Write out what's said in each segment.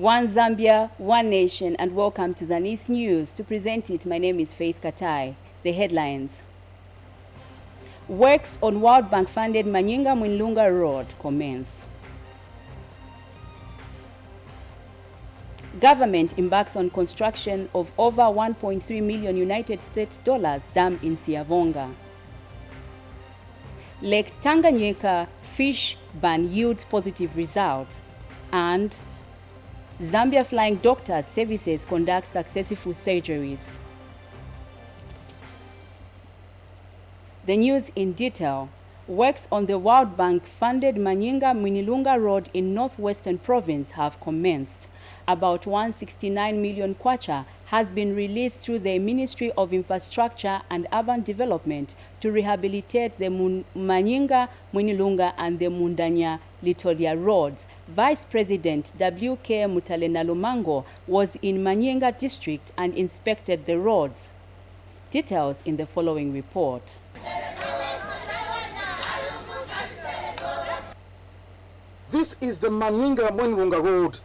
One Zambia, one nation, and welcome to Zanis News. To present it, my name is Faith Katai. The headlines. Works on World Bank-funded Manyinga-Mwinlunga Road commence. Government embarks on construction of over 1.3 million United States dollars dam in Siavonga. Lake Tanganyika fish ban yields positive results. And Zambia Flying Doctors Services conducts successful surgeries. The news in detail. Works on the World Bank-funded Manyinga-Mwinlunga Road in Northwestern Province have commenced. About 169 million kwacha has been released through the Ministry of Infrastructure and Urban Development to rehabilitate the Manyinga, Mwinlunga and the Mundanya-Litolia roads. Vice President W.K. Mutale was in Manyinga district and inspected the roads. Details in the following report. This is the Manyinga-Mwinlunga road.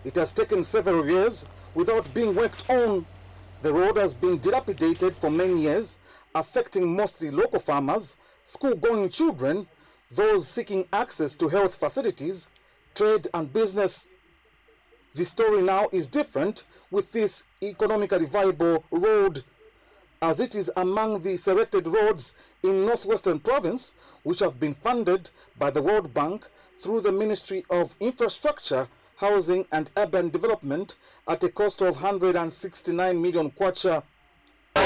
It has taken several years without being worked on. The road has been dilapidated for many years, affecting mostly local farmers, school-going children, those seeking access to health facilities, trade and business. The story now is different with this economically viable road, as it is among the selected roads in Northwestern Province which have been funded by the World Bank through the Ministry of Infrastructure, Housing and Urban Development at a cost of 169 million kwacha. You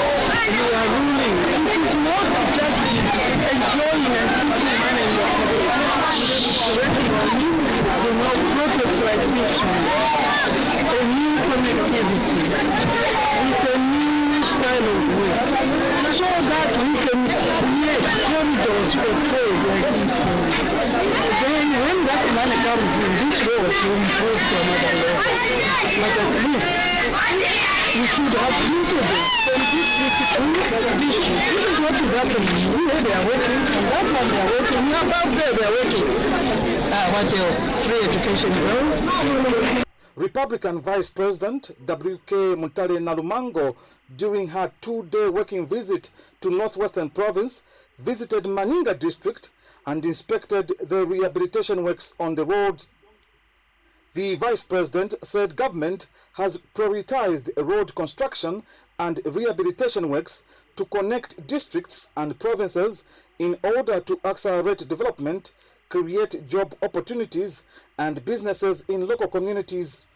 are ruling. It is not just enjoying and putting money in your pocket. Working on new, projects like this one, a new connectivity, with a new style of work, so that we can create corridors for trade like this. Then when that money comes in, this road will improve to another level. But at least we should have treated it from district to district. This is what is happening. Here they are working, and that one they are working, above there they are working. What else? Free education growth. Republican Vice President W.K. Mutale during her two-day working visit to Northwestern Province, visited Manyinga district and inspected the rehabilitation works on the road. The Vice President said government has prioritized road construction and rehabilitation works to connect districts and provinces in order to accelerate development, create job opportunities and businesses in local communities.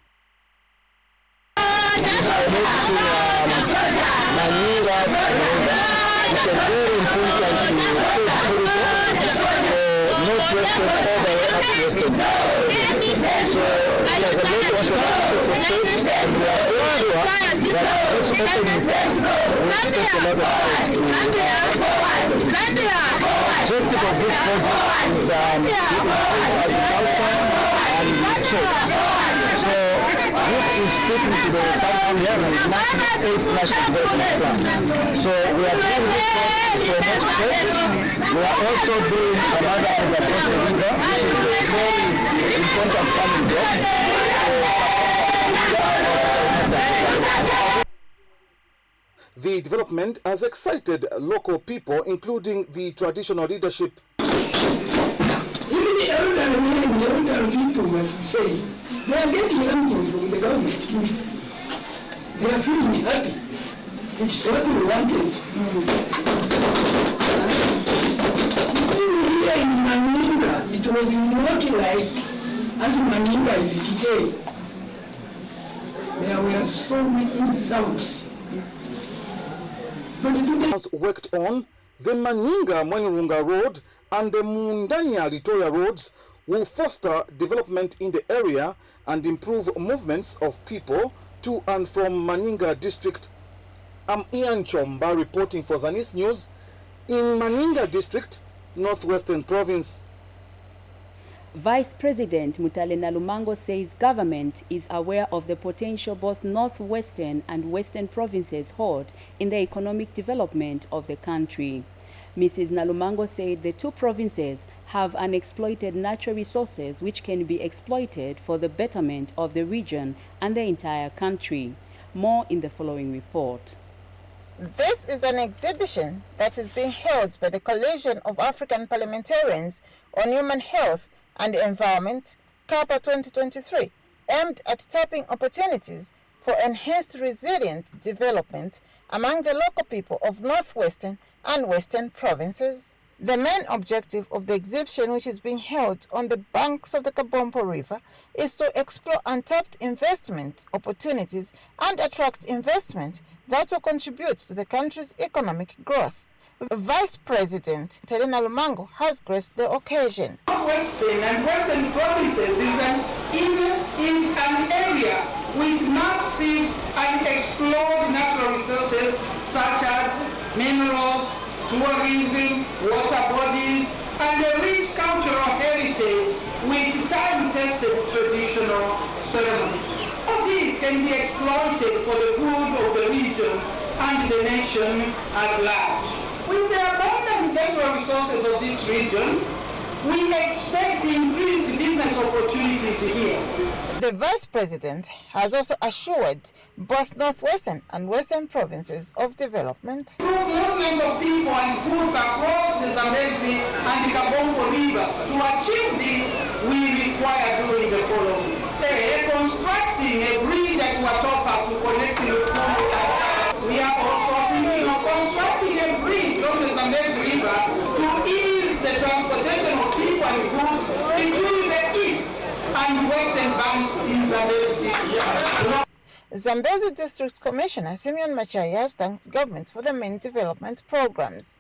Speaking to the country level, national development plan. So we are doing this for next phase. We are also doing another on the Coast River, which is a very important farming job. The development has excited local people, including the traditional leadership. Even the elderly people, as we say, they are getting something from the government. They are feeling happy. It's what we wanted. Even here in Manyinga, it was not like as Manyinga is today. There were so many sounds. But today has worked on the Manyinga-Mwinlunga Road and the Mundanya-Litolia roads will foster development in the area and improve movements of people to and from Manyinga district. I'm Ian Chomba reporting for Zanis News in Manyinga district, Northwestern Province. Vice President Mutale says government is aware of the potential both northwestern and western provinces hold in the economic development of the country. Mrs. Nalumango said the two provinces have unexploited natural resources which can be exploited for the betterment of the region and the entire country. More in the following report. This is an exhibition that is being held by the Coalition of African Parliamentarians on Human Health and Environment, CAPA 2023, aimed at tapping opportunities for enhanced resilient development among the local people of northwestern and western provinces. The main objective of the exhibition, which is being held on the banks of the Kabompo River, is to explore untapped investment opportunities and attract investment that will contribute to the country's economic growth. Vice President Terena Lumango has graced the occasion. Western and western provinces is an area with massive unexplored natural resources such as minerals, tourism, water bodies, and a rich cultural heritage with time-tested traditional ceremonies. All these can be exploited for the good of the region and the nation at large. With the abundant natural resources of this region, we expect increased business opportunities here. The Vice President has also assured both northwestern and western provinces of development. Through movement of people and goods across the Zambezi and the Kabompo rivers. To achieve this, we require doing the following. Constructing a bridge at Watopa to connect the We are also thinking of constructing a bridge on the Zambezi River to ease the transportation of people and goods between the east and western banks in Zambezi district. Zambezi District Commissioner Simeon Machai has thanked government for the main development programs.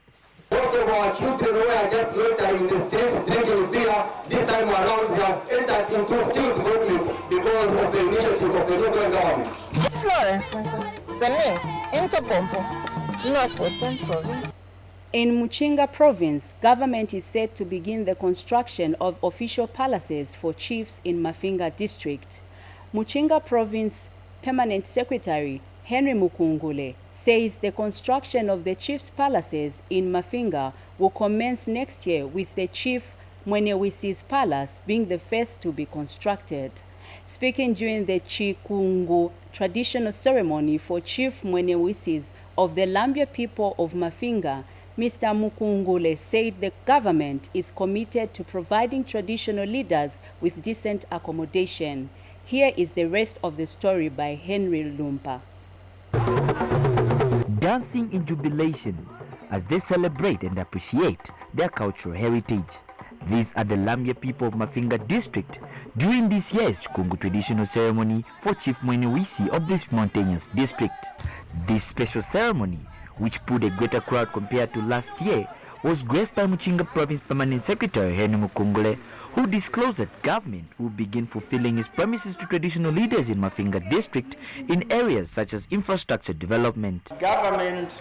Most of our children who are just loitering in the streets drinking beer, this time around they have entered into skill development because of the initiative of the local government. Florence Mesa, Zanis, in Kabompo, Northwestern Province. In Muchinga Province, government is set to begin the construction of official palaces for chiefs in Mafinga District. Muchinga Province Permanent Secretary Henry Mukungule says the construction of the chief's palaces in Mafinga will commence next year, with the Chief Mwenewisi's palace being the first to be constructed. Speaking during the Chikungu traditional ceremony for Chief Mwenewisis of the Lambia people of Mafinga, Mr. Mukungule said the government is committed to providing traditional leaders with decent accommodation. Here is the rest of the story by Henry Lumpa. Dancing in jubilation as they celebrate and appreciate their cultural heritage. These are the Lambia people of Mafinga district during this year's Chikungu traditional ceremony for Chief Mwenewisi of this mountainous district. This special ceremony, which put a greater crowd compared to last year, was graced by Muchinga Province Permanent Secretary Henry Mukungule, who disclosed that government will begin fulfilling its promises to traditional leaders in Mafinga district in areas such as infrastructure development. Government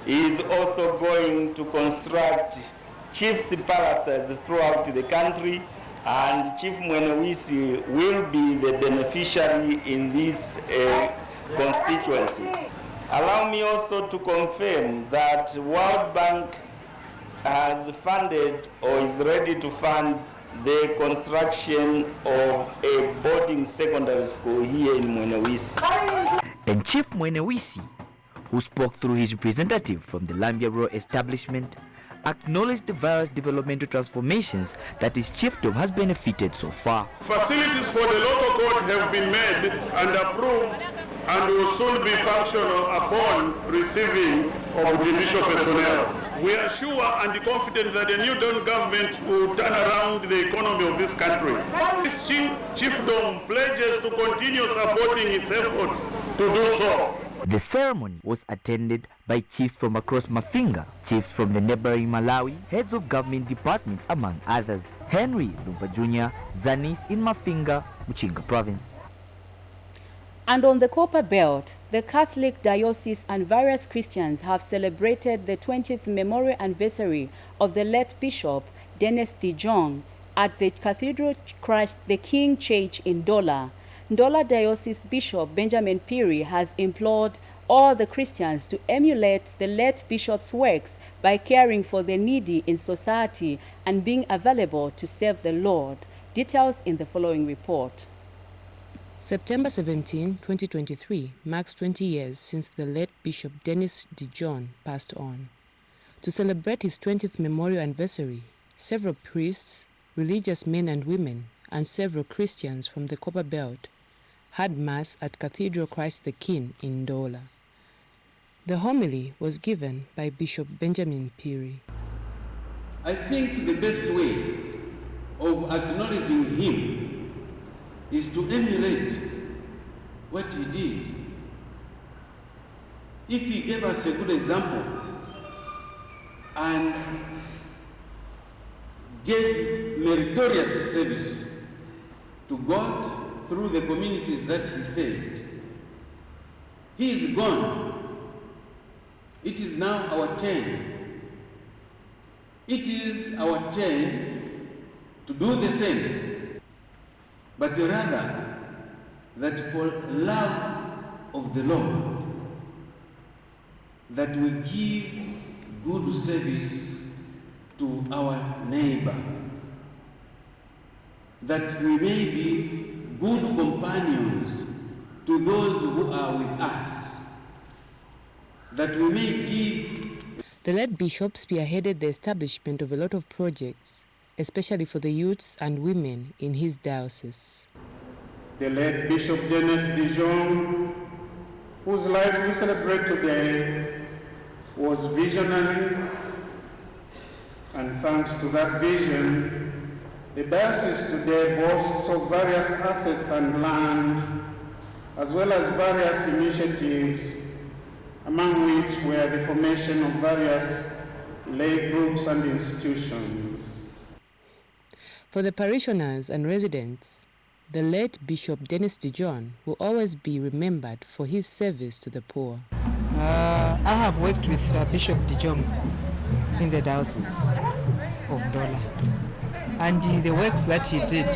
is also going to construct chiefs' palaces throughout the country, and Chief Mwenewisi will be the beneficiary in this constituency. Allow me also to confirm that World Bank has funded or is ready to fund the construction of a boarding secondary school here in Mwenewisi. And Chief Mwenewisi, who spoke through his representative from the Lambia Rural Establishment, acknowledged the various developmental transformations that his chiefdom has benefited so far. Facilities for the local court have been made and approved and will soon be functional upon receiving of judicial personnel. We are sure and confident that the new Dawn government will turn around the economy of this country. This chiefdom pledges to continue supporting its efforts to do so. The ceremony was attended by chiefs from across Mafinga, chiefs from the neighboring Malawi, heads of government departments, among others. Henry Lumpa Jr., Zanis in Mafinga, Muchinga Province. And on the Copper Belt, the Catholic Diocese and various Christians have celebrated the 20th memorial anniversary of the late Bishop Dennis De Jong at the Cathedral Christ the King Church in Ndola. Ndola Diocese Bishop Benjamin Piri has implored all the Christians to emulate the late bishop's works by caring for the needy in society and being available to serve the Lord. Details in the following report. September 17, 2023 marks 20 years since the late Bishop Zanis passed on. To celebrate his 20th memorial anniversary, several priests, religious men and women, and several Christians from the Copper Belt had Mass at Cathedral Christ the King in Ndola. The homily was given by Bishop Benjamin Piri. I think the best way of acknowledging him is to emulate what he did. If he gave us a good example and gave meritorious service to God through the communities that he saved, he is gone. It is now our turn. It is our turn to do the same. But rather that for love of the Lord, that we give good service to our neighbor, that we may be good companions to those who are with us, that we may give. The late bishop spearheaded the establishment of a lot of projects, especially for the youths and women in his diocese. The late Bishop Zanis, whose life we celebrate today, was visionary, and thanks to that vision, the diocese today boasts of various assets and land, as well as various initiatives, among which were the formation of various lay groups and institutions. For the parishioners and residents, the late Bishop Zanis will always be remembered for his service to the poor. I have worked with Bishop Dijon in the Diocese of Ndola, and the works that he did,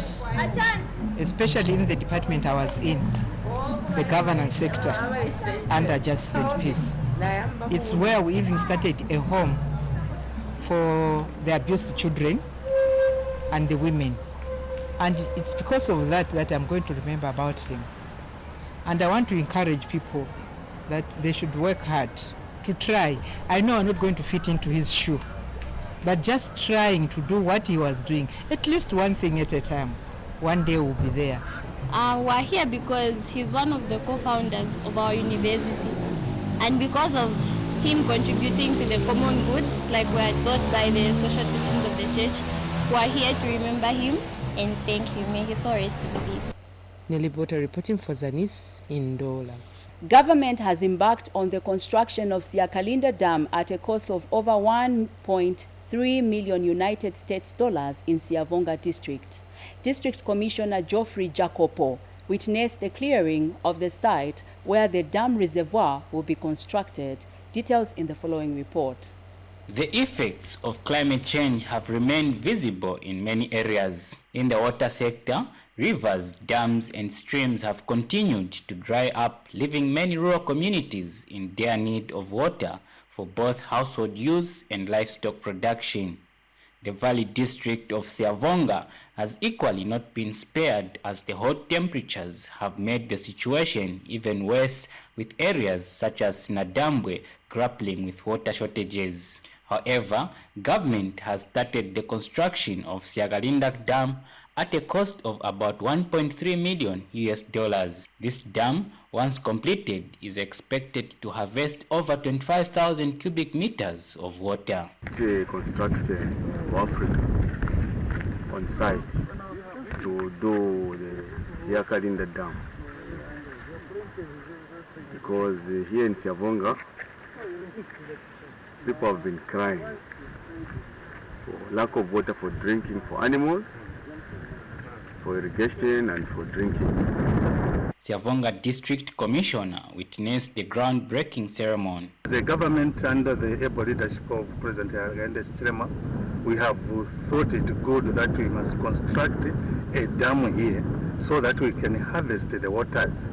especially in the department I was in, the governance sector under Justice and Peace. It's where we even started a home for the abused children and the women. And it's because of that that I'm going to remember about him. And I want to encourage people that they should work hard to try. I know I'm not going to fit into his shoe, but just trying to do what he was doing, at least one thing at a time. One day we'll be there. We're here because he's one of the co-founders of our university. And because of him contributing to the common good, like we are taught by the social teachings of the church, we're here to remember him and thank him. May his soul rest in peace. Nelly Bota reporting for Zanis in Ndola. Government has embarked on the construction of Siakalinda Dam at a cost of over 1.3 million United States dollars in Siavonga district. District Commissioner Geoffrey Jacopo witnessed the clearing of the site where the dam reservoir will be constructed. Details in the following report. The effects of climate change have remained visible in many areas. In the water sector, rivers, dams, and streams have continued to dry up, leaving many rural communities in dire need of water for both household use and livestock production. The Valley district of Siavonga has equally not been spared, as the hot temperatures have made the situation even worse, with areas such as Nadambwe grappling with water shortages. However, government has started the construction of Siakalinda Dam at a cost of about 1.3 million US dollars. This dam, once completed, is expected to harvest over 25,000 cubic meters of water. Construction of Africa on site to do the Siakalinda Dam, because here in Siavonga, people have been crying for lack of water for drinking for animals, for irrigation and for drinking. Siavonga District Commissioner witnessed the groundbreaking ceremony. The government, under the able leadership of President Hakainde Hichilema, we have thought it good that we must construct a dam here so that we can harvest the waters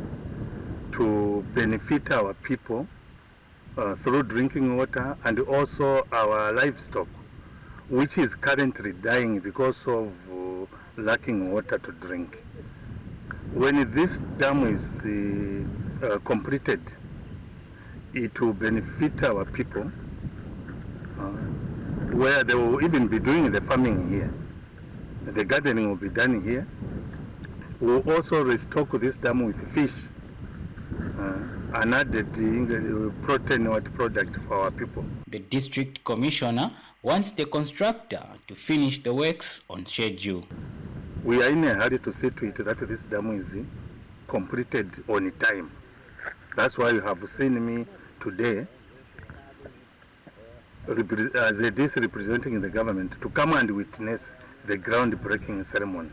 to benefit our people through drinking water and also our livestock, which is currently dying because of lacking water to drink. When this dam is completed, it will benefit our people, where they will even be doing the farming here. The gardening will be done here. We'll also restock this dam with fish, and added protein product for our people. The district commissioner wants the constructor to finish the works on schedule. We are in a hurry to see to it that this dam is completed on time. That's why you have seen me today as a DC representing the government to come and witness the groundbreaking ceremony.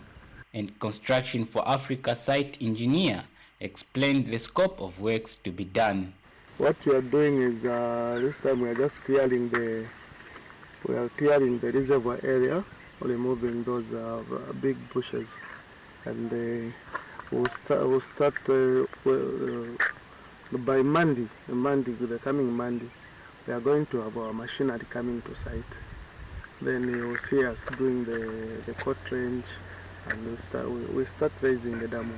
And Construction for Africa site engineer explained the scope of works to be done. What we are doing is this time we are just clearing the reservoir area, removing those big bushes, and we'll start by Monday, the coming Monday. We are going to have our machinery coming to site. Then you will see us doing the court range, and we start raising the dam.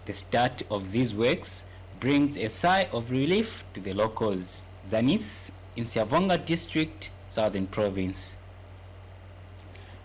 The start of these works brings a sigh of relief to the locals. Zanis in Siavonga district, Southern Province.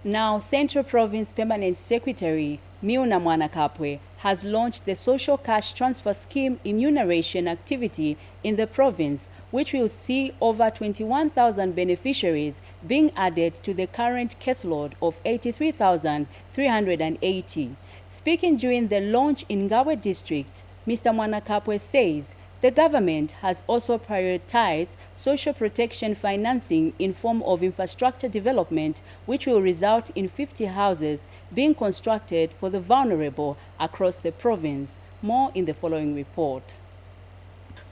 Now, Central Province Permanent Secretary Miuna Mwanakapwe has launched the Social Cash Transfer Scheme enumeration activity in the province, which will see over 21,000 beneficiaries being added to the current caseload of 83,380. Speaking during the launch in Ngawe district, Mr. Mwanakapwe says the government has also prioritized social protection financing in form of infrastructure development, which will result in 50 houses being constructed for the vulnerable across the province. More in the following report.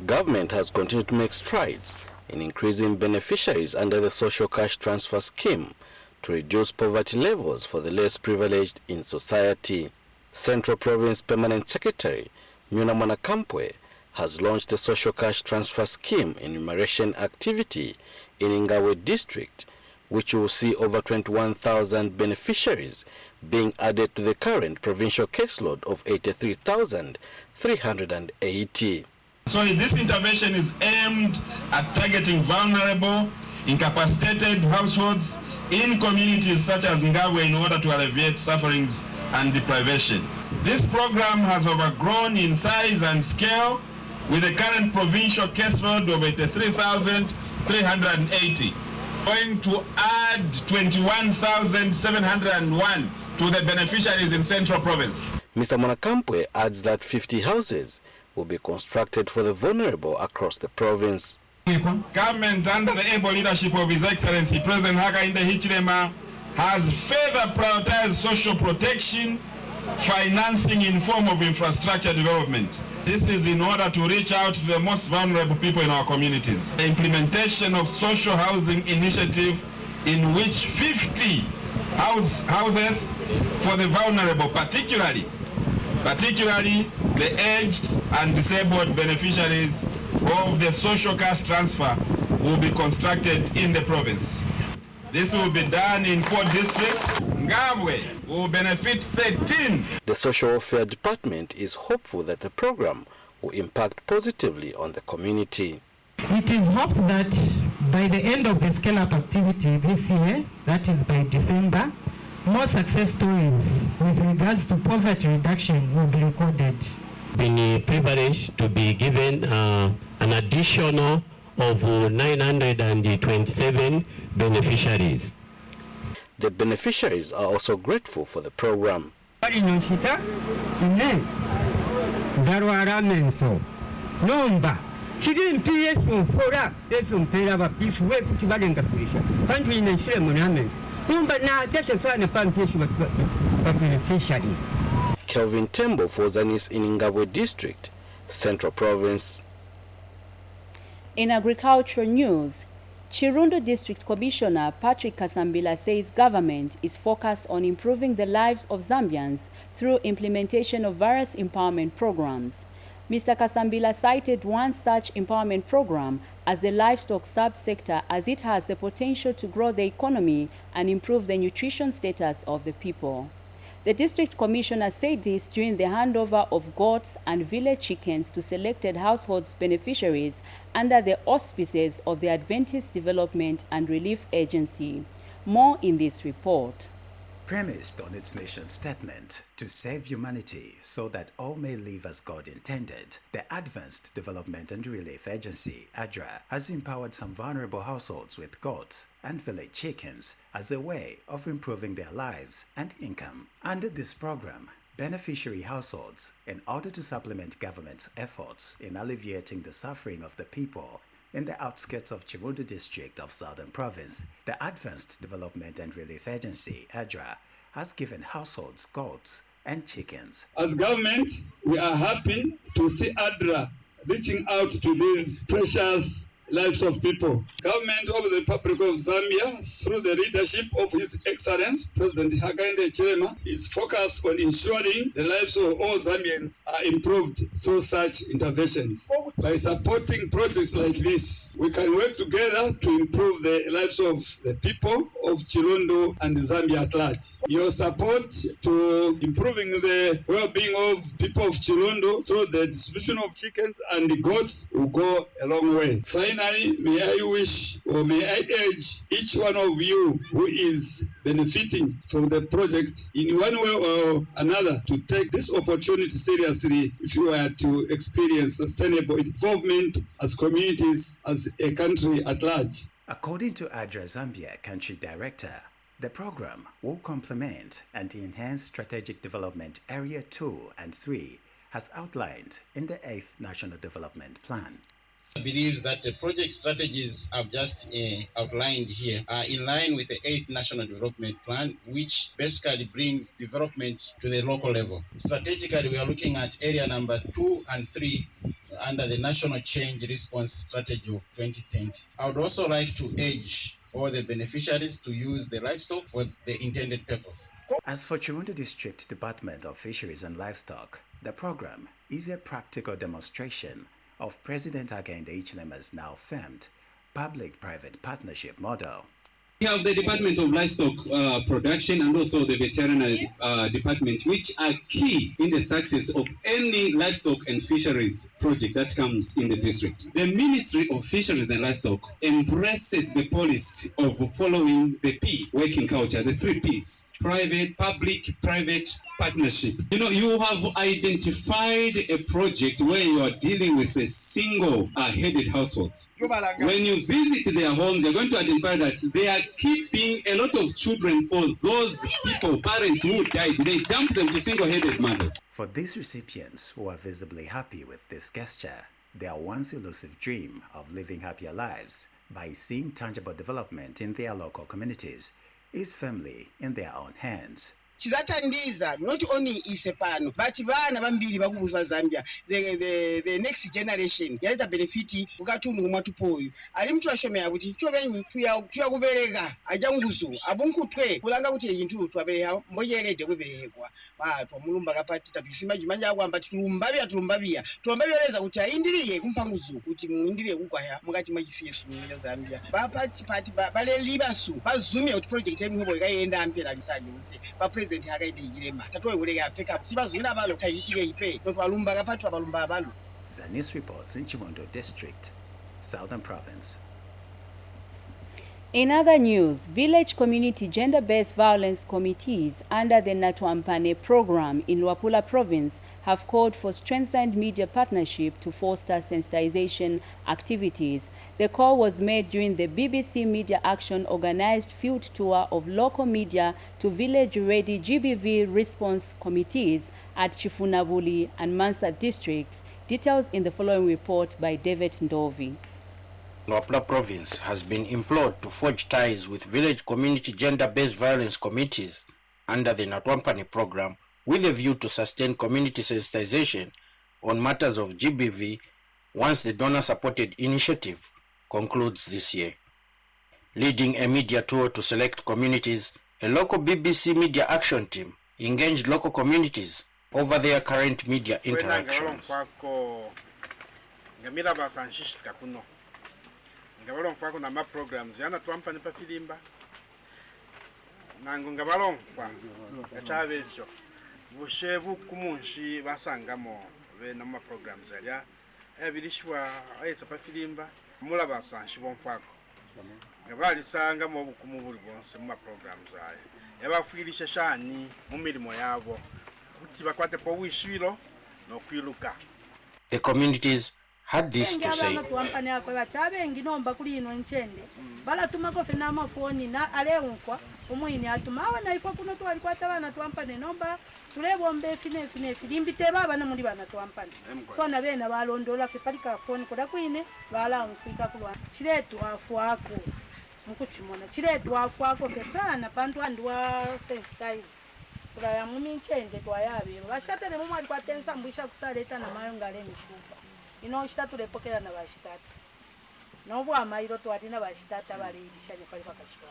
Government has continued to make strides in increasing beneficiaries under the Social Cash Transfer Scheme to reduce poverty levels for the less privileged in society. Central Province Permanent Secretary Miuna Mwanakapwe has launched the Social Cash Transfer Scheme enumeration activity in Ngawe district, which will see over 21,000 beneficiaries being added to the current provincial caseload of 83,380. So this intervention is aimed at targeting vulnerable, incapacitated households in communities such as Ngawe in order to alleviate sufferings and deprivation. This program has overgrown in size and scale, with the current provincial caseload of 83,380, going to add 21,701 to the beneficiaries in Central Province. Mr. Mwanakapwe adds that 50 houses will be constructed for the vulnerable across the province. Government, under the able leadership of His Excellency President Hakainde Hichilema, has further prioritized social protection financing in form of infrastructure development. This is in order to reach out to the most vulnerable people in our communities. The implementation of social housing initiative in which 50 houses for the vulnerable, particularly the aged and disabled beneficiaries of the social cash transfer, will be constructed in the province. This will be done in 4 districts. Ngawe will benefit 13. The Social Welfare Department is hopeful that the program will impact positively on the community. It is hoped that by the end of the scale-up activity this year, that is by December, more success stories with regards to poverty reduction will be recorded. Been privileged to be given an additional of 927 beneficiaries. The beneficiaries are also grateful for the program. Kelvin Tembo for Zanis in Ngawe district, Central Province. In agricultural news, Chirundu District Commissioner Patrick Kasambila says government is focused on improving the lives of Zambians through implementation of various empowerment programs. Mr. Kasambila cited one such empowerment program as the livestock subsector, as it has the potential to grow the economy and improve the nutrition status of the people. The district commissioner said this during the handover of goats and village chickens to selected households beneficiaries under the auspices of the Adventist Development and Relief Agency. More in this report. Premised on its mission statement to save humanity so that all may live as God intended, the Advanced Development and Relief Agency, ADRA, has empowered some vulnerable households with goats and village chickens as a way of improving their lives and income. Under this program, beneficiary households, in order to supplement government's efforts in alleviating the suffering of the people in the outskirts of Chibundu district of Southern Province, the Advanced Development and Relief Agency, ADRA, has given households goats and chickens. As government, we are happy to see ADRA reaching out to these precious lives of people. Government of the Republic of Zambia, through the leadership of His Excellency President Hakainde Hichilema, is focused on ensuring the lives of all Zambians are improved through such interventions. By supporting projects like this, we can work together to improve the lives of the people of Chilondo and Zambia at large. Your support to improving the well-being of people of Chilondo through the distribution of chickens and goats will go a long way. Finally, may I wish or may I urge each one of you who is benefiting from the project in one way or another to take this opportunity seriously if you are to experience sustainable involvement as communities, as a country at large. According to ADRA Zambia Country Director, the program will complement and enhance Strategic Development Area 2 and 3 as outlined in the 8th National Development Plan. Believes that the project strategies I've just outlined here are in line with the 8th National Development Plan, which basically brings development to the local level. Strategically, we are looking at area number 2 and 3 under the National Change Response Strategy of 2020. I would also like to urge all the beneficiaries to use the livestock for the intended purpose. As for Chibundu District Department of Fisheries and Livestock, the program is a practical demonstration of President Hakainde Hichilema's now firmed public-private partnership model. We have the Department of Livestock Production and also the Veterinary Department, which are key in the success of any livestock and fisheries project that comes in the district. The Ministry of Fisheries and Livestock embraces the policy of following the P working culture, the 3 Ps: private, public, private, partnership. You have identified a project where you are dealing with a single-headed households. When you visit their homes, you're going to identify that they are keeping a lot of children for those people, parents who died. They dump them to single-headed mothers. For these recipients who are visibly happy with this gesture, their once elusive dream of living happier lives by seeing tangible development in their local communities is firmly in their own hands. Chizatandiza not only isepano but vana vambiri vakubuzwa Zambia the next generation yaita benefiti ukatundu kumatupoyu ali mtu ashomera kuti chovenyi tuya kubereka ajanguzo abunkutwe kulanga kuti yintu twabeha mboyerede kuberekwa batwa mulumba kapati tapisima jimanja akwamba tulumbabia tulumbabieleza kuti aindiriye kumpanguzo kuti muindiriye kukwaya mukati mwachisiyesu ya Zambia bapati bale libasu bazumia kuti project yemwe ikayenda ampera bisanje use ba President Hakainde Hichilema tatoe kulega peka sibazwina abalo kayitike ipe notwalumba kapatwa balumba abalo. Zanis reports in Chimondo District, Southern Province. In other news, village community gender-based violence committees under the Natwampane program in Luapula Province have called for strengthened media partnership to foster sensitization activities. The call was made during the BBC Media Action organized field tour of local media to village-ready GBV response committees at Chifunabuli and Mansa districts. Details in the following report by David Ndovi. Luapula Province has been implored to forge ties with village community gender-based violence committees under the Natwampane program with a view to sustain community sensitization on matters of GBV once the donor-supported initiative concludes this year. Leading a media tour to select communities, a local BBC Media Action team engaged local communities over their current media interactions. bushevu kumunshi basangamo be nama programs ya ebirishwa ayesa pafilimba mula basanshi bomfako ngabali sanga mu bukumu buri bonse mu programs aya yabafirisha shani mu mirimo yabo kuti bakwate po wishiro no kwiluka. The communities had this to say. Bala tumako fena mafoni na alewunfwa umuini atumawa na ifwa kuno tu walikuwa tabana tuampane nomba tulebombe fine limbite baba na muri bana tuampane so na bena balondola fe palika foni koda kwine bala mfika kulwa chiretu afwako mukuchimona chiretu afwako fe sana pantu andwa sensitize kula ya muminchende twayabe bashatele mu mwali kwatensa mbwisha kusaleta na mayo ngale mshupa ino shitatu lepokera na bashitatu nobu amairo twadina bashitata balibishanye pali pakashikwa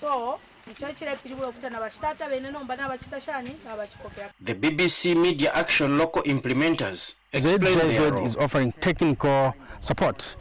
so nchochire pilibulo okutana bashitata bene nomba nabachitashani abachikopera. The BBC Media Action local implementers explain their role. is offering technical support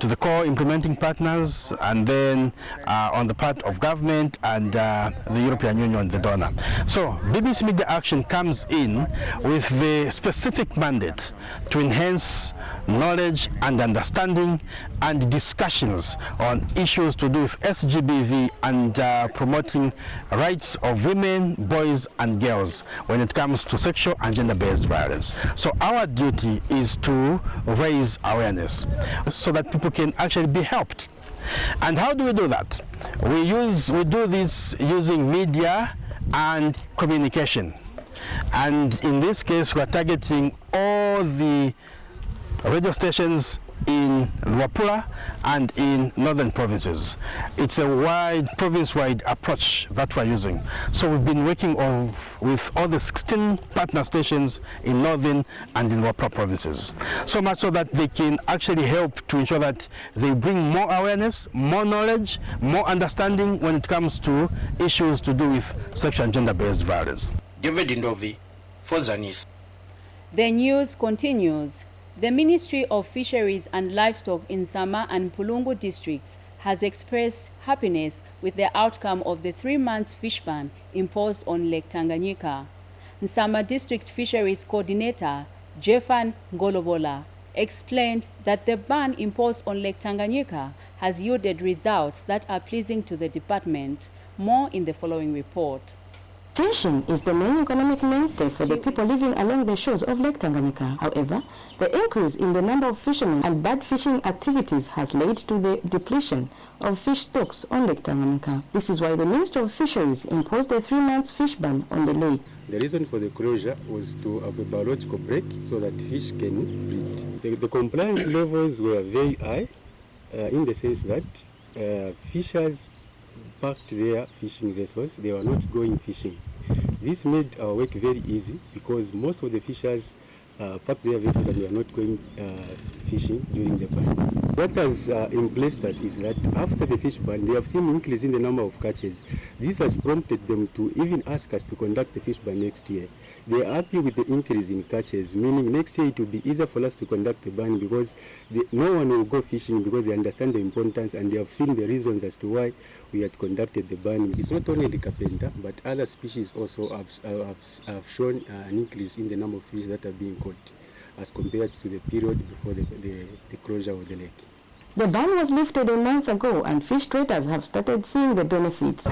to the core implementing partners and then on the part of government and the European Union, the donor. So BBC Media Action comes in with the specific mandate to enhance knowledge and understanding and discussions on issues to do with SGBV and promoting rights of women, boys and girls when it comes to sexual and gender-based violence. So our duty is to raise awareness so that people can actually be helped. And how do we do that? We do this using media and communication. And in this case, we are targeting all the radio stations in Luapula and in northern provinces. It's a wide, province-wide approach that we're using. So we've been working with all the 16 partner stations in northern and in Luapula provinces. So much so that they can actually help to ensure that they bring more awareness, more knowledge, more understanding when it comes to issues to do with sexual and gender-based violence. David Ndovi for Zanis. The news continues. The Ministry of Fisheries and Livestock in Nsama and Mpulungu districts has expressed happiness with the outcome of the 3-month fish ban imposed on Lake Tanganyika. Nsama District Fisheries Coordinator Jeffan Ngolobola explained that the ban imposed on Lake Tanganyika has yielded results that are pleasing to the department. More in the following report. Fishing is the main economic mainstay for the people living along the shores of Lake Tanganyika. However, the increase in the number of fishermen and bird fishing activities has led to the depletion of fish stocks on Lake Tanganyika. This is why the Minister of Fisheries imposed a 3-month fish ban on the lake. The reason for the closure was to have a biological break so that fish can breed. The compliance levels were very high in the sense that fishers parked their fishing vessels, they were not going fishing. This made our work very easy because most of the fishers parked their vessels and were not going fishing during the ban. What has impressed us is that after the fish ban, they have seen an increase in the number of catches. This has prompted them to even ask us to conduct the fish ban next year. They are happy with the increase in catches, meaning next year it will be easier for us to conduct the ban because no one will go fishing because they understand the importance and they have seen the reasons as to why we had conducted the ban. It's not only the carpenter, but other species also have shown an increase in the number of fish that are being caught as compared to the period before the closure of the lake. The ban was lifted a month ago and fish traders have started seeing the benefits.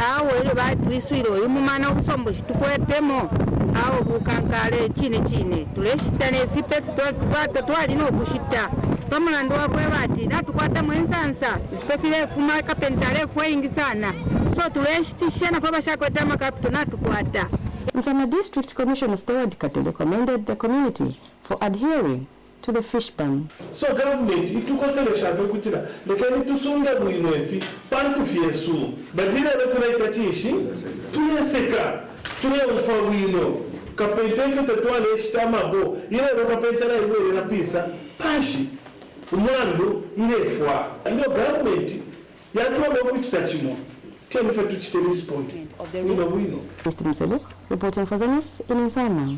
Nsama District Commissioner Stewart Katele commended the community for adhering to the fish ban. So government itukoselesha vekutira lekeni tusunga bwino efi pantu fiesu badira betulaita chishi tuyeseka tuyefa bwino kapente fete twale shtamabo ile ro kapente na iwe na pisa pashi umwando ile fwa ino government yatwa bokuchita chino tell fetu chite respond Mr. Msebo reporting for Zanis in Nsama.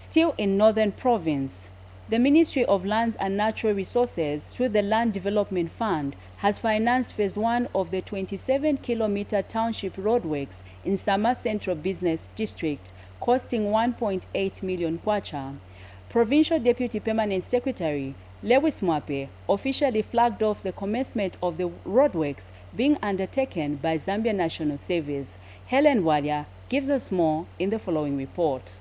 Still in Northern Province, the Ministry of Lands and Natural Resources, through the Land Development Fund, has financed Phase 1 of the 27-kilometer township roadworks in Sama Central Business District, costing 1.8 million kwacha. Provincial Deputy Permanent Secretary Lewis Mwape officially flagged off the commencement of the roadworks being undertaken by Zambia National Service. Helen Walia gives us more in the following report.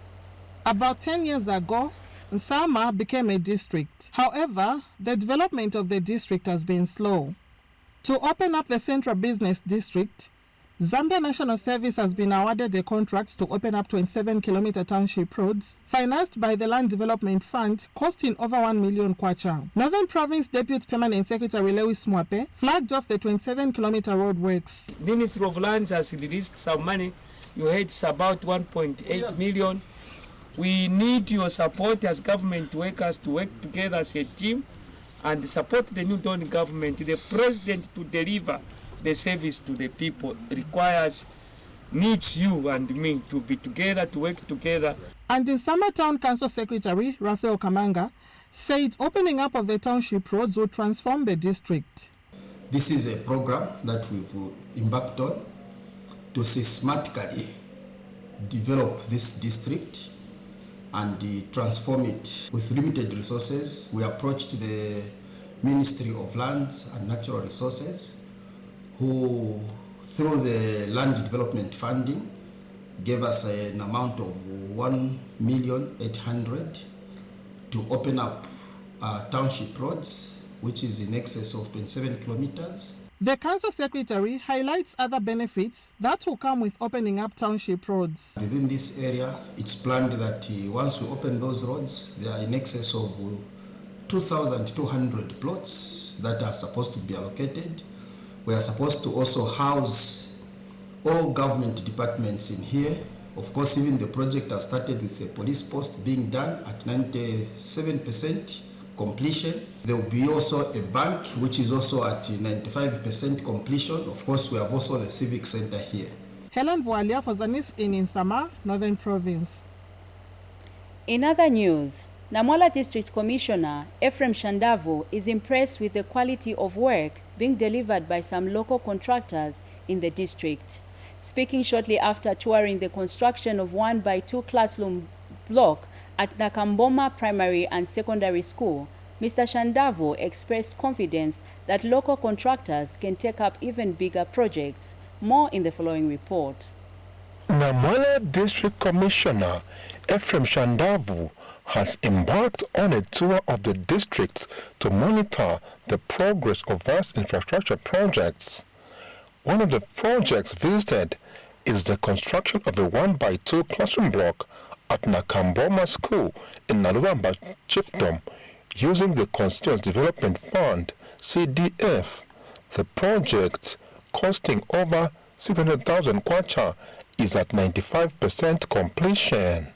About 10 years ago, Nsama became a district. However, the development of the district has been slow. To open up the Central Business District, Zambia National Service has been awarded a contract to open up 27-kilometer township roads, financed by the Land Development Fund, costing over 1 million kwacha. Northern Province Deputy Permanent Secretary Lewis Mwape flagged off the 27-kilometer road works. Ministry of Lands has released some money. You heard it's about 1.8 million. We need your support as government workers to work together as a team and support the New Dawn government. The president to deliver the service to the people needs you and me to be together, to work together. And the Summer Town Council Secretary, Raphael Kamanga, said opening up of the township roads will transform the district. This is a program that we've embarked on to systematically develop this district and transform it. With limited resources, we approached the Ministry of Lands and Natural Resources, who, through the Land Development Funding, gave us an amount of 1,800,000 to open up township roads, which is in excess of 27 kilometers. The Council Secretary highlights other benefits that will come with opening up township roads. Within this area, it's planned that once we open those roads, there are in excess of 2,200 plots that are supposed to be allocated. We are supposed to also house all government departments in here. Of course, even the project has started with a police post being done at 97% completion. There will be also a bank, which is also at 95% completion. Of course, we have also the civic center here. Helen Walia for Zanis in Nsama, Northern Province. In other news, Namwala District Commissioner Ephraim Shandavo is impressed with the quality of work being delivered by some local contractors in the district. Speaking shortly after touring the construction of 1x2 classroom block at Nakamboma Primary and Secondary School, Mr. Shandavo expressed confidence that local contractors can take up even bigger projects. More in the following report. Namwala District Commissioner Ephraim Shandavo has embarked on a tour of the district to monitor the progress of vast infrastructure projects. One of the projects visited is the construction of a 1x2 classroom block at Nakamboma School in Naluramba Chiefdom using the Constituent Development Fund, CDF. The project, costing over 600,000 kwacha, is at 95% completion.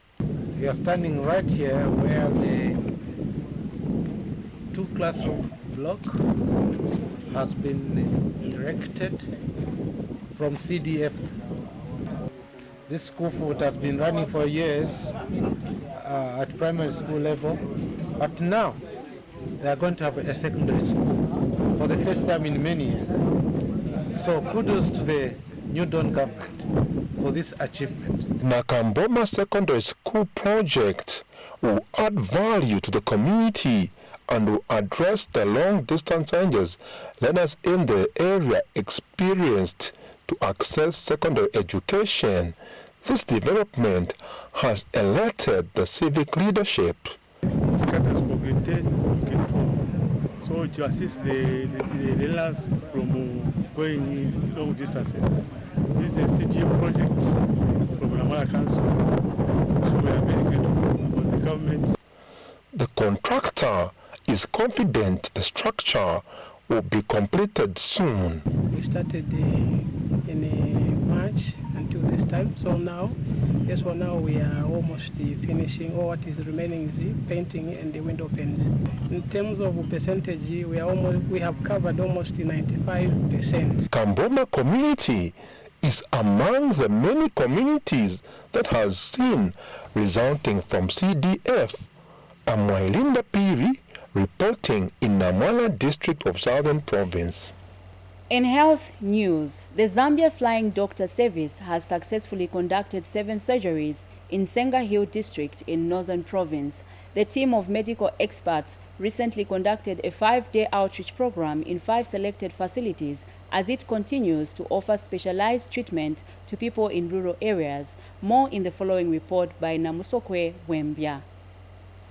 We are standing right here where the 2-classroom block has been erected from CDF. This school food has been running for years at primary school level, but now they are going to have a secondary school for the first time in many years. So kudos to the New Dawn government for this achievement. Nakamboma Secondary School project will add value to the community and will address the long-distance challenges learners in the area experienced to access secondary education. This development has elated the civic leadership. So to assist the learners from going long distances. This is a CGM project from Namwala Council. So we are very grateful for the government. The contractor is confident the structure will be completed soon. We started in March until this time. So now, yes, for now we are almost finishing. All what is remaining is painting and the window panes. In terms of percentage, we have covered almost 95%. Kamboma community is among the many communities that has seen resulting from CDF. Amwailinda Piri reporting in Namwala district of Southern Province. In health news, the Zambia Flying Doctor Service has successfully conducted 7 surgeries in Senga Hill district in Northern Province. The team of medical experts recently conducted a 5-day outreach program in 5 selected facilities as it continues to offer specialized treatment to people in rural areas. More in the following report by Namusokwe Wembia.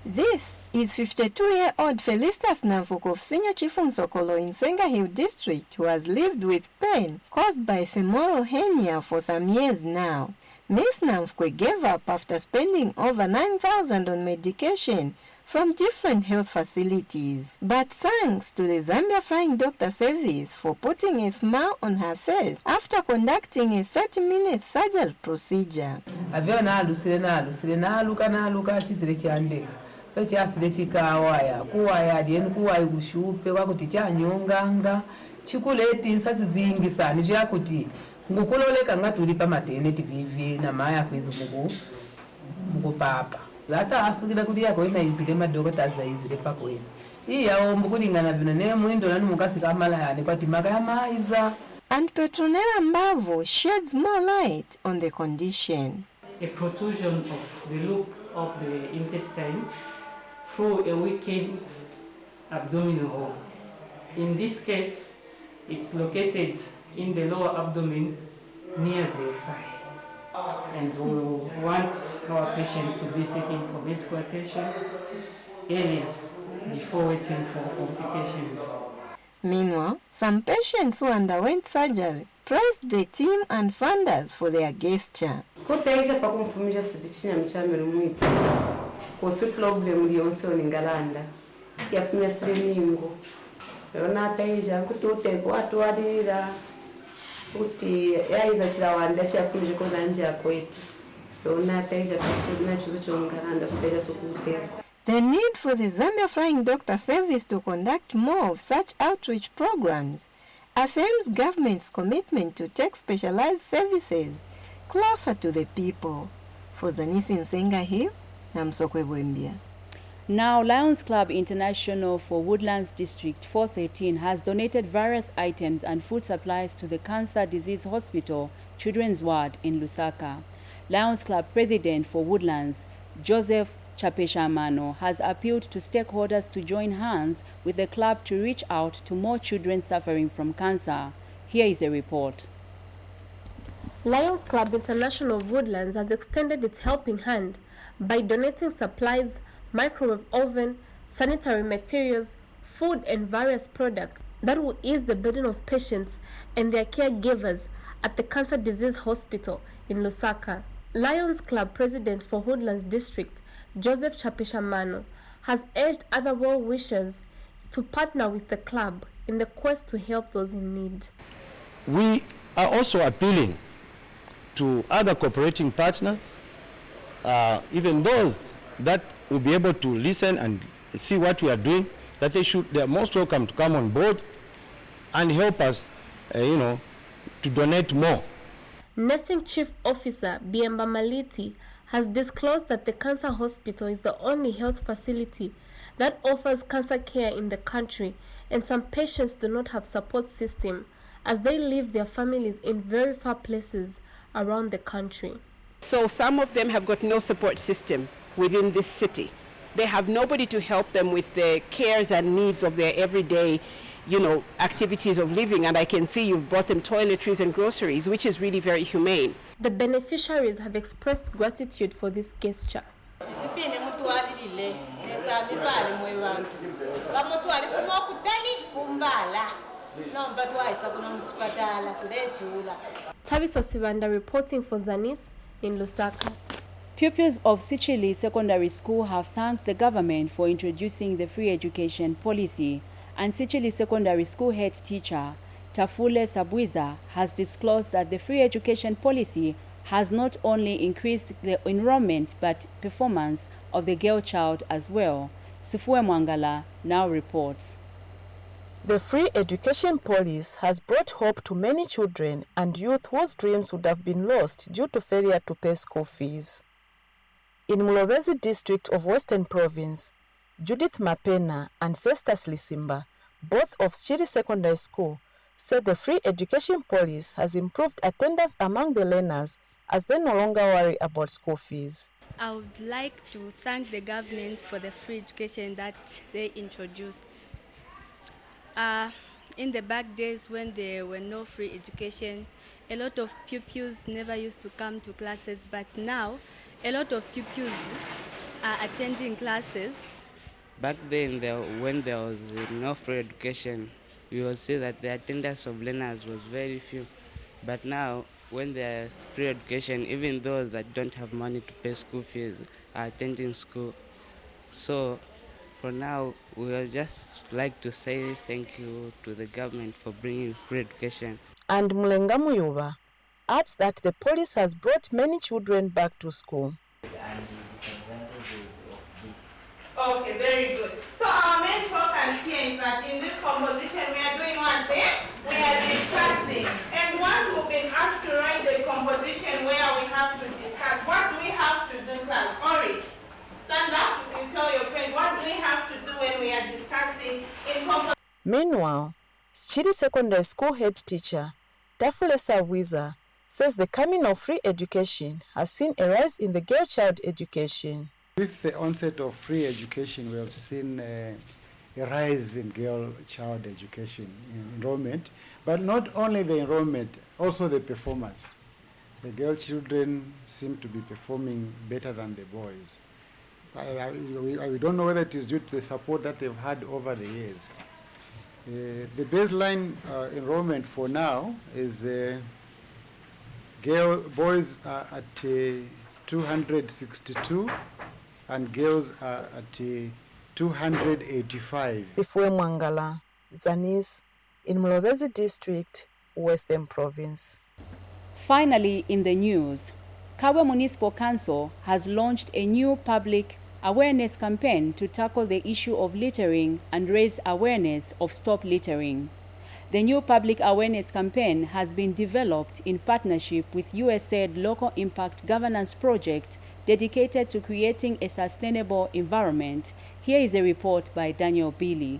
This is 52-year-old Felistas Namfuko of Senior Chifunsokolo in Senga Hill district who has lived with pain caused by femoral hernia for some years now. Ms. Namfuko gave up after spending over 9,000 on medication from different health facilities. But thanks to the Zambia Flying Doctor Service for putting a smile on her face after conducting a 30-minute surgery procedure. Echasire chikawaya kuwaya dieni kuwayi kushupe kwakuti chanyonganga chikuleti nsasi zingi sani chakuti ngukuloleka ngatuli pa maternity vivi na maya kwezi mukupapa zata asukira kuti yako ina izile madokota zaizile pakwena iya mbukulingana vino ne mwindo nani mukasika amala yani kwati makaya maiza. And Petronella Mbavo sheds more light on the condition. A protrusion of the loop of the intestine through a weakened abdominal hole. In this case, it's located in the lower abdomen near the thigh. And we want our patient to be seeking for medical attention earlier before waiting for complications. Meanwhile, some patients who underwent surgery praised the team and funders for their gesture. Kosi problem liyonse oningalanda yafumya silimingo yona taija kuti uteko watu walira kuti yaiza chilawanda chafumye kona nje akweti yona taija pasudi na chuzo choningalanda kutaija sokuteko. The need for the Zambia Flying Doctor Service to conduct more of such outreach programs affirms government's commitment to take specialized services closer to the people. For Zanis in Senga Hill, Now, Lions Club International for Woodlands District 413 has donated various items and food supplies to the Cancer Disease Hospital Children's Ward in Lusaka. Lions Club President for Woodlands, Joseph Chapeshamano, has appealed to stakeholders to join hands with the club to reach out to more children suffering from cancer. Here is a report. Lions Club International of Woodlands has extended its helping hand by donating supplies, microwave oven, sanitary materials, food and various products that will ease the burden of patients and their caregivers at the Cancer Disease Hospital in Lusaka. Lions Club President for Woodlands District, Joseph Chapeshamano, has urged other well-wishers to partner with the club in the quest to help those in need. We are also appealing to other cooperating partners, even those that will be able to listen and see what we are doing, that they are most welcome to come on board and help us, to donate more. Nursing Chief Officer Biemba Maliti has disclosed that the cancer hospital is the only health facility that offers cancer care in the country, and some patients do not have support system as they leave their families in very far places around the country. So some of them have got no support system within this city. They have nobody to help them with the cares and needs of their everyday, activities of living. And I can see you've brought them toiletries and groceries, which is really very humane. The beneficiaries have expressed gratitude for this gesture. Taviso Sivanda reporting for Zanis in Lusaka. Pupils of Sichili Secondary School have thanked the government for introducing the free education policy, and Sichili Secondary School head teacher Tafule Sabwiza has disclosed that the free education policy has not only increased the enrollment but performance of the girl child as well. Sifue Mwangala now reports. The free education policy has brought hope to many children and youth whose dreams would have been lost due to failure to pay school fees. In Mulobezi district of Western Province, Judith Mapena and Festus Lisimba, both of Chiri Secondary School, said the free education policy has improved attendance among the learners as they no longer worry about school fees. I would like to thank the government for the free education that they introduced. In the back days when there were no free education, a lot of pupils never used to come to classes, but now a lot of pupils are attending classes. Back then, when there was no free education, we will see that the attendance of learners was very few. But now, when there is free education, even those that don't have money to pay school fees are attending school. So, for now, we will just like to say thank you to the government for bringing free education. And Mulenga Muyuba adds that the policy has brought many children back to school. Okay, very good. So our main focus here is that in this composition we are doing one thing, we are discussing. And once we've been asked to write the composition where we have to discuss, what do we have to do, class? Ori, stand up, you can tell your friends, what do we have to do when we are discussing in composition? Meanwhile, Chiri Secondary School head teacher, Tafulesa Wiza, says the coming of free education has seen a rise in the girl child education. With the onset of free education, we have seen a rise in girl child education enrollment, but not only the enrollment, also the performance. The girl children seem to be performing better than the boys. We don't know whether it is due to the support that they've had over the years. The baseline enrollment for now is boys are at 262 and girls are at 285. Ifwe Mwangala, Zanis, in Mulobezi district, Western Province. Finally, in the news, Kabwe Municipal Council has launched a new public awareness campaign to tackle the issue of littering and raise awareness of Stop Littering. The new public awareness campaign has been developed in partnership with USAID Local Impact Governance Project dedicated to creating a sustainable environment. Here is a report by Daniel Billy.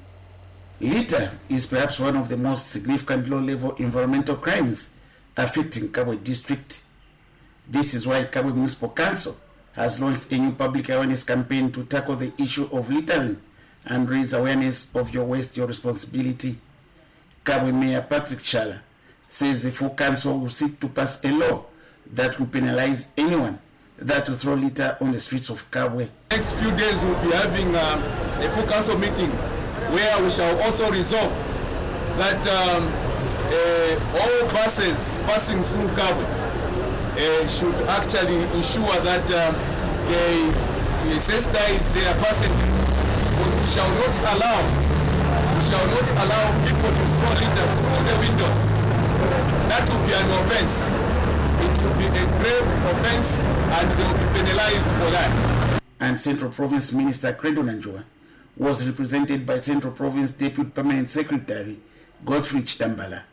Litter is perhaps one of the most significant low-level environmental crimes affecting Kabwe district. This is why Kabwe Municipal Council has launched a new public awareness campaign to tackle the issue of littering and raise awareness of your waste, your responsibility. Kabwe Mayor Patrick Chala says the full council will seek to pass a law that will penalize anyone that will throw litter on the streets of Kabwe. Next few days we'll be having a full council meeting where we shall also resolve that all buses passing through Kabwe should actually ensure that they sensitize their passengers, because we shall not allow people to throw litter through the windows. That will be an offense. It will be a grave offense and they will be penalized for that. And Central Province Minister Credo Nanjua was represented by Central Province Deputy Permanent Secretary Godfrey Chitambala,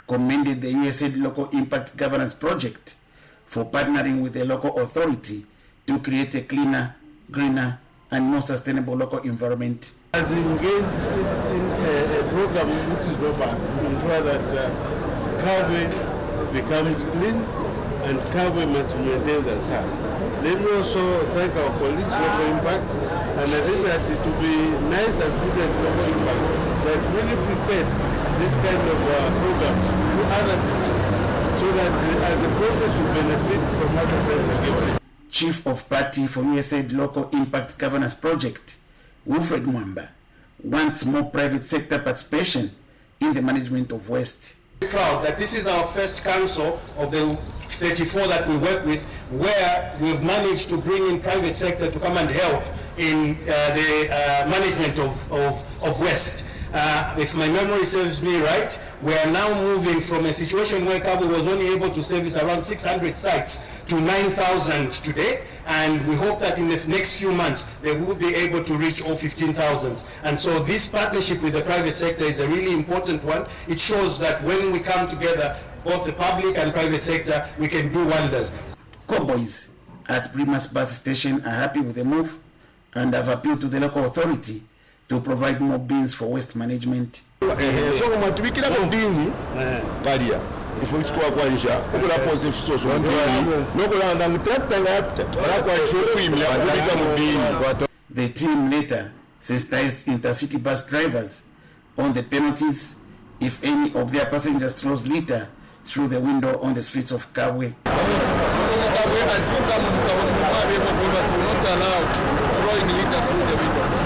commended the USAID Local Impact Governance Project for partnering with the local authority to create a cleaner, greener, and more sustainable local environment. Has engaged in a program which is robust to ensure that Kabwe becomes clean and Kabwe must be maintained as such. Let me also thank our colleagues, Local Impact, and I think that it would be nice and prudent Local Impact that really prepares this kind of program to other districts so that the progress will benefit from what they're given. Chief of Party for USAID Local Impact Governance Project, Wilfred Mwamba, wants more private sector participation in the management of waste. I'm proud that this is our first council of the 34 that we work with where we've managed to bring in private sector to come and help in the management of waste. if my memory serves me right, we are now moving from a situation where Kabwe was only able to service around 600 sites to 9,000 today, and we hope that in the next few months they will be able to reach all 15,000. And so this partnership with the private sector is a really important one. It shows that when we come together, both the public and private sector, we can do wonders. Cowboys at Primus bus station are happy with the move and have appealed to the local authority to provide more bins for waste management. So mwatubikira mu bini palia ifo kitwa kwalisha kula pose fisoso nokulanda ngitrakta ngapta kwalisha kuimya kubiza mu bini. The team later sensitized intercity bus drivers on the penalties if any of their passengers throws litter through the window on the streets of Kabwe. Throwing litter through the windows.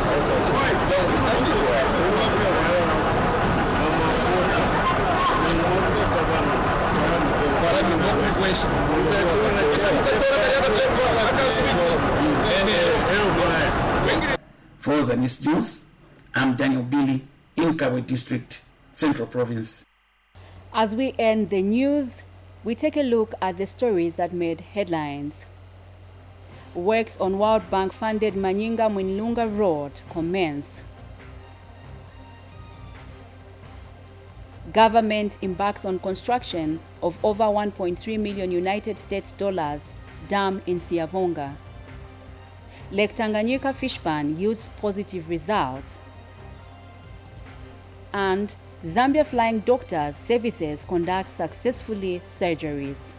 For Zanis News, I'm Daniel Billy in Kabwe District, Central Province. As we end the news, we take a look at the stories that made headlines. Works on World Bank-funded Manyinga-Mwinilunga Road commence. Government embarks on construction of over 1.3 million United States dollars dam in Siavonga. Lake Tanganyika fish pan yields positive results. And Zambia Flying Doctors Services conducts successfully surgeries.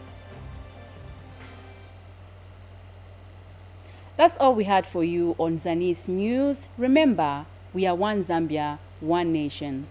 That's all we had for you on Zanis News. Remember, we are one Zambia, one nation.